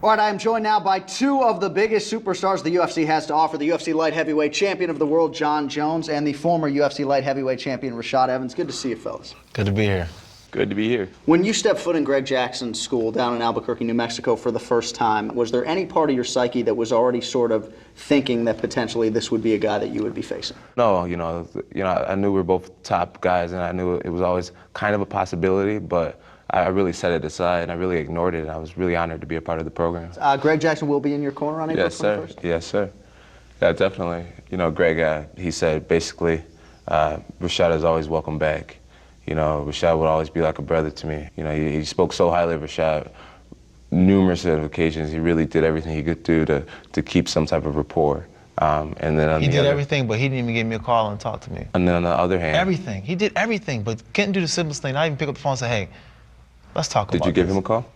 All right, I am joined now by two of the biggest superstars the UFC has to offer, the UFC light heavyweight champion of the world, Jon Jones, and the former UFC light heavyweight champion, Rashad Evans. Good to see you, fellas. Good to be here. Good to be here. When you stepped foot in Greg Jackson's school down in Albuquerque, New Mexico for the first time, was there any part of your psyche that was already sort of thinking that potentially this would be a guy that you would be facing? No, I knew we were both top guys, and I knew it was always kind of a possibility, but I really set it aside, and I really ignored it, and I was really honored to be a part of the program. Greg Jackson will be in your corner on April 21st? Yes, sir. Yeah, definitely. You know, Greg, he said basically, Rashad is always welcome back. You know, Rashad would always be like a brother to me. You know, he spoke so highly of Rashad numerous occasions. He really did everything he could do to keep some type of rapport. And then he did everything, but he didn't even give me a call and talk to me. And then on the other hand, everything. He did everything, but couldn't do the simplest thing. Not even pick up the phone and say, "Hey, let's talk about this." Did you give him a call?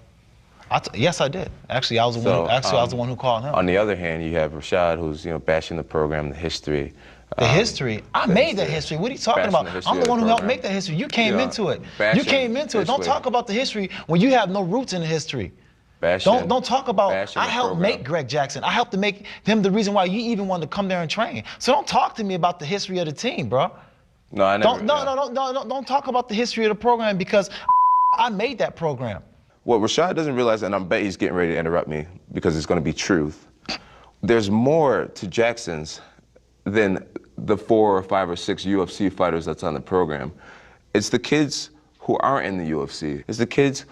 Yes, I did. Actually, I was the one who called him. On the other hand, you have Rashad, who's bashing the program, the history. The history? I made that history. What are you talking about? I'm the one who helped make that history. You came into it. You came into it. Don't talk about the history when you have no roots in the history. Don't talk about, I helped make Greg Jackson. I helped to make him the reason why you even wanted to come there and train. So don't talk to me about the history of the team, bro. No, I never. Don't talk about the history of the program because I made that program. What Rashad doesn't realize, and I bet he's getting ready to interrupt me because it's going to be truth, there's more to Jackson's than the 4 or 5 or 6 UFC fighters that's on the program. It's the kids who aren't in the UFC. It's the kids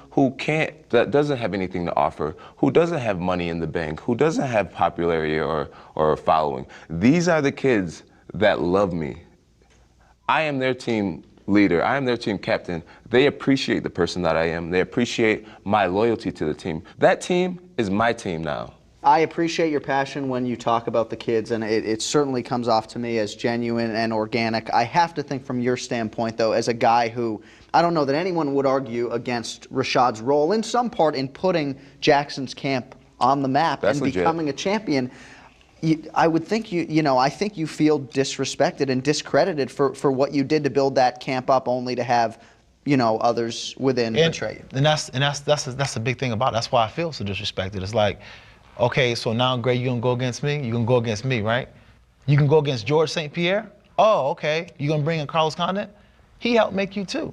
that doesn't have anything to offer, who doesn't have money in the bank, who doesn't have popularity or a following. These are the kids that love me. I am their team leader. I am their team captain. They appreciate the person that I am. They appreciate my loyalty to the team. That team is my team now. I appreciate your passion when you talk about the kids, and it certainly comes off to me as genuine and organic. I have to think from your standpoint, though, as a guy who, I don't know that anyone would argue against Rashad's role in some part in putting Jackson's camp on the map and becoming a champion. I would think I think you feel disrespected and discredited for what you did to build that camp up, only to have, others within betray you. And that's the big thing about it. That's why I feel so disrespected. It's like, okay, so now, Greg, you gonna go against me? You gonna go against me, right? You can go against George St. Pierre? Oh, okay. You gonna bring in Carlos Condit? He helped make you too.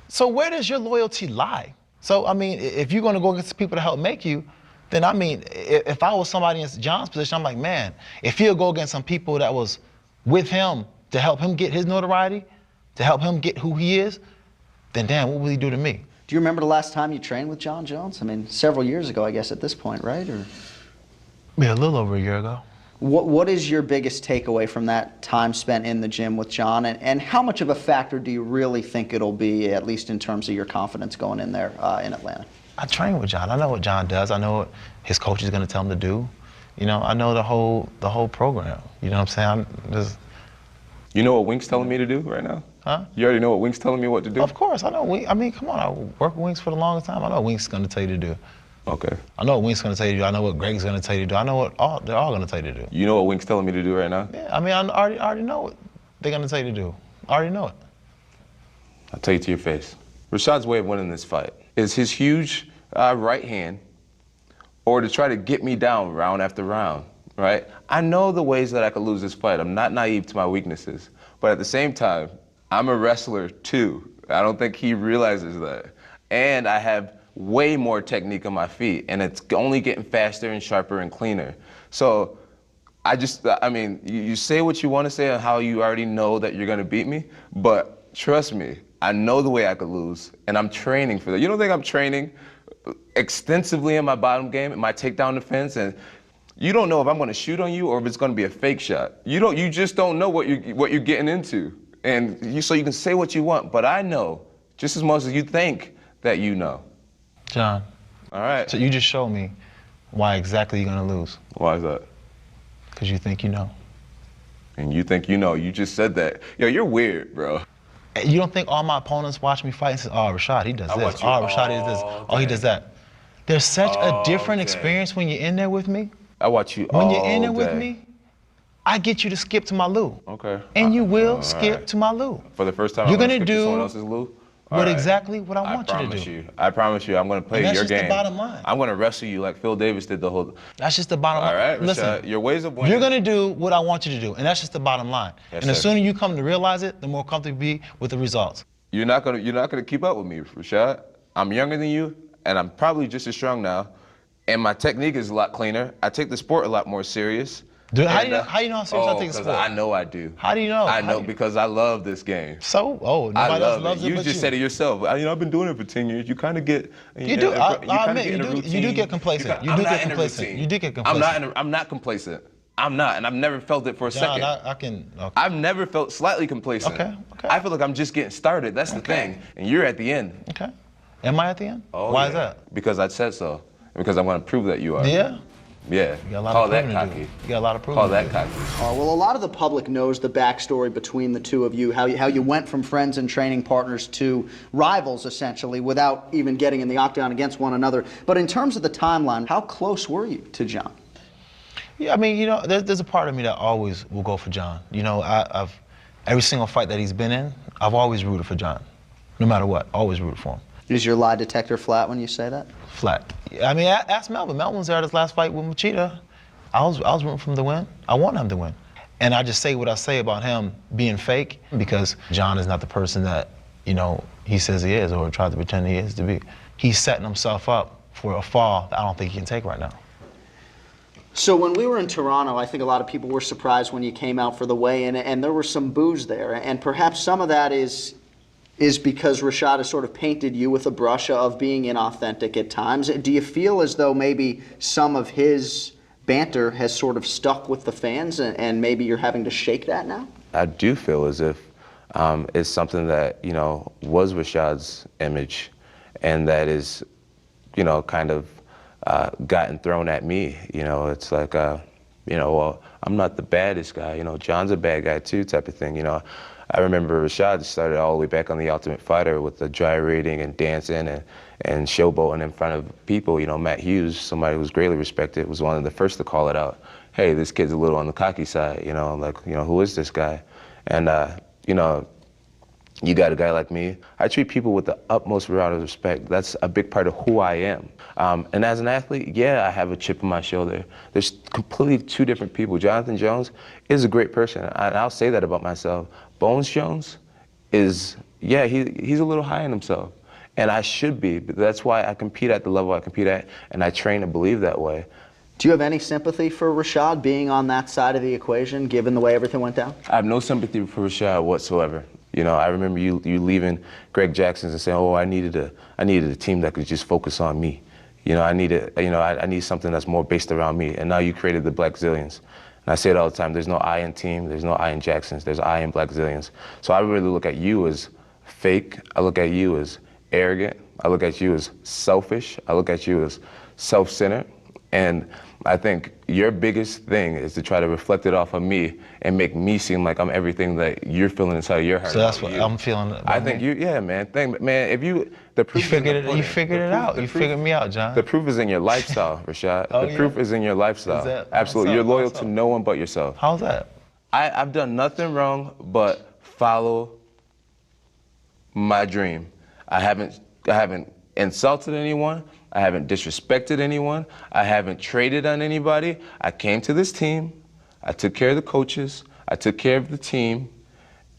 So where does your loyalty lie? So, I mean, if you're gonna go against the people that helped make you, then I mean, if I was somebody in John's position, I'm like, man, if he'll go against some people that was with him to help him get his notoriety, to help him get who he is, then damn, what will he do to me? Do you remember the last time you trained with Jon Jones? I mean, several years ago, I guess, at this point, right? Or yeah, a little over a year ago. What is your biggest takeaway from that time spent in the gym with Jon, and how much of a factor do you really think it'll be, at least in terms of your confidence going in there in Atlanta? I train with Jon. I know what Jon does. I know what his coach is going to tell him to do. I know the whole program. You know what I'm saying? You know what Wink's telling me to do right now? Huh? You already know what Wink's telling me what to do? Of course, I know Wink. I mean, come on, I worked with Wink's for the longest time. I know what Wink's going to tell you to do. Okay. I know what Wink's going to tell you to do. I know what Greg's going to tell you to do. I know what they're all going to tell you to do. You know what Wink's telling me to do right now? Yeah, I mean, I already know what they're going to tell you to do. I already know it. I'll tell you to your face. Rashad's way of winning this fight is his huge right hand, or to try to get me down round after round, right? I know the ways that I could lose this fight. I'm not naive to my weaknesses. But at the same time, I'm a wrestler too. I don't think he realizes that. And I have way more technique on my feet, and it's only getting faster and sharper and cleaner. So I mean, you say what you want to say on how you already know that you're gonna beat me, but trust me, I know the way I could lose, and I'm training for that. You don't think I'm training extensively in my bottom game, in my takedown defense, and you don't know if I'm gonna shoot on you or if it's gonna be a fake shot. You just don't know what you're getting into. And so you can say what you want, but I know just as much as you think that you know. Jon. All right. So you just showed me why exactly you're gonna lose. Why is that? Because you think you know. And you think you know. You just said that. Yo, you're weird, bro. You don't think all my opponents watch me fight and say, oh, Rashad, he does this. Oh, Rashad does this. Oh, he does that. There's such a different experience when you're in there with me. I watch you When you're in there with me, I get you to skip to my loo. Okay. And you will skip to my loo. For the first time, you're I'm gonna skip do to someone else's loo? what right. exactly what I want you to do. I promise you, I'm going to play And that's your just the game. bottom line. I'm going to wrestle you like Phil Davis did the whole. That's just the bottom line. All right, Listen, Rashad, your ways of winning. you're going to do what I want you to do, and that's just the bottom line. Yes, and the sir. sooner you come to realize it, the more comfortable you be with the results. You're not gonna keep up with me, Rashad. I'm younger than you, and I'm probably just as strong now. And my technique is a lot cleaner. I take the sport a lot more serious. Dude, how do you know how serious I take the sport? I know I do. How do you know? I know because I love this game. So, nobody else loves it You but just said it yourself. I've been doing it for 10 years. You kind of get. You do. I admit, you do get complacent. You do get complacent. You do get complacent. I'm not complacent. I'm not, and I've never felt it for a second. Okay. I've never felt slightly complacent. Okay. I feel like I'm just getting started. That's the thing, and you're at the end. Okay. Am I at the end? Oh, Why is that? Because I said so. Because I want to prove that you are. Yeah. Yeah. You got a lot Call of that proving to cocky. do. You got a lot of proving Call to that do. cocky. Well, a lot of the public knows the backstory between the two of you, how you went from friends and training partners to rivals, essentially, without even getting in the octagon against one another. But in terms of the timeline, how close were you to John? Yeah, I mean, there's a part of me that always will go for John. I've every single fight that he's been in, I've always rooted for John, no matter what. Always rooted for him. Is your lie detector flat when you say that? Flat. I mean, ask Melvin. Melvin was there at his last fight with Machida. I was rooting for him to win. I want him to win. And I just say what I say about him being fake because John is not the person that, he says he is or tries to pretend he is to be. He's setting himself up for a fall that I don't think he can take right now. So when we were in Toronto, I think a lot of people were surprised when you came out for the weigh-in, and there were some boos there. And perhaps some of that is because Rashad has sort of painted you with a brush of being inauthentic at times. Do you feel as though maybe some of his banter has sort of stuck with the fans and maybe you're having to shake that now? I do feel as if it's something that, was Rashad's image and that is, kind of gotten thrown at me. It's like, well, I'm not the baddest guy. John's a bad guy too type of thing. I remember Rashad started all the way back on The Ultimate Fighter with the gyrating and dancing and showboating in front of people. Matt Hughes, somebody who's greatly respected, was one of the first to call it out. Hey, this kid's a little on the cocky side, who is this guy? And, you got a guy like me. I treat people with the utmost amount of respect. That's a big part of who I am. And as an athlete, yeah, I have a chip on my shoulder. There's completely two different people. Jonathan Jones is a great person, and I'll say that about myself. Bones Jones is, yeah, he's a little high on himself. And I should be, but that's why I compete at the level I compete at, and I train to believe that way. Do you have any sympathy for Rashad being on that side of the equation, given the way everything went down? I have no sympathy for Rashad whatsoever. I remember you leaving Greg Jackson's and saying, "Oh, I needed a team that could just focus on me. I need something that's more based around me." And now you created the Black Zillions. And I say it all the time. There's no I in team. There's no I in Jackson's. There's I in Black Zillions. So I really look at you as fake. I look at you as arrogant. I look at you as selfish. I look at you as self-centered. And I think your biggest thing is to try to reflect it off of me and make me seem like I'm everything that you're feeling inside of your heart. So that's what I'm feeling. I think man. If the proof you figured it out. You figured me out, John. The proof is in your lifestyle, Rashad. The proof is in your lifestyle. Absolutely. You're loyal to no one but yourself. How's that? I've done nothing wrong but follow my dream. I haven't insulted anyone. I haven't disrespected anyone. I haven't traded on anybody. I came to this team. I took care of the coaches. I took care of the team.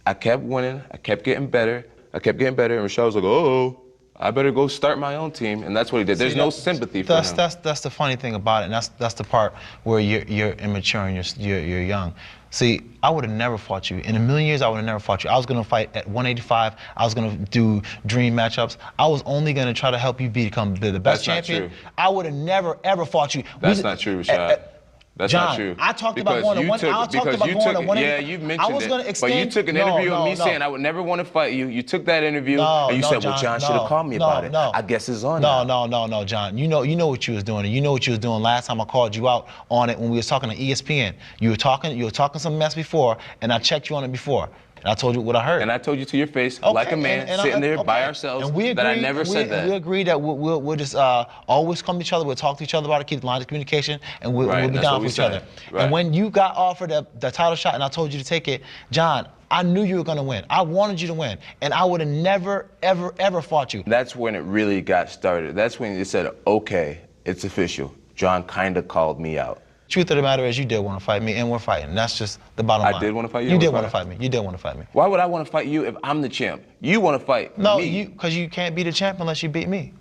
I kept winning. I kept getting better. And Rashad was like, "Oh, I better go start my own team." And that's what he did. There's no sympathy for him. That's the funny thing about it, and that's the part where you're immature and you're young. See, I would have never fought you. In a million years, I would have never fought you. I was going to fight at 185. I was going to do dream matchups. I was only going to try to help you become the best champion. True. I would have never, ever fought you. That's not true, Rashad. That's John, not true. I talked about going to one. I talked about going to 185. Yeah, you mentioned I was going to extend. But you took an interview with me saying I would never want to fight you. You took that interview and you said, "Well, John should have called me about it." I guess it's on. No, John. You know what you was doing, and you know what you was doing last time I called you out on it when we was talking to ESPN. You were talking some mess before, and I checked you on it before. and I told you what I heard. And I told you to your face, Okay, like a man, sitting there by ourselves, and we agreed, that I never said that. We agreed that we'll just always come to each other, we'll talk to each other about it, keep the lines of communication, and we'll Right, be that's down what for we each said. other. Right. And when you got offered the title shot and I told you to take it, John, I knew you were going to win. I wanted you to win. And I would have never, ever, ever fought you. That's when it really got started. That's when you said, okay, it's official. John kind of called me out. Truth of the matter is you did want to fight me, and we're fighting. That's just the bottom line. I did want to fight you? You did want to fight me. You did want to fight me. Why would I want to fight you if I'm the champ? You want to fight No, me. because you can't be the champ unless you beat me.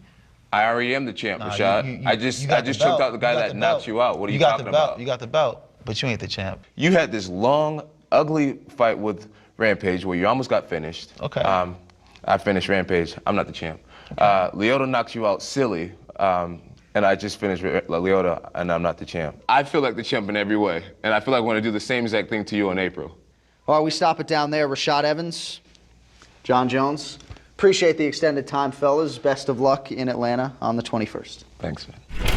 I already am the champ, Nah, Rashad. I just got the choked belt. out the guy You got that the knocked belt. you out. What are you got talking the belt. about? You got the belt, but you ain't the champ. You had this long, ugly fight with Rampage where you almost got finished. Okay. I finished Rampage. I'm not the champ. Lyoto knocked you out silly, and I just finished Lyoto, and I'm not the champ. I feel like the champ in every way, and I feel like I want to do the same exact thing to you in April. Well, we stop it down there. Rashad Evans, John Jones. Appreciate the extended time, fellas. Best of luck in Atlanta on the 21st. Thanks, man.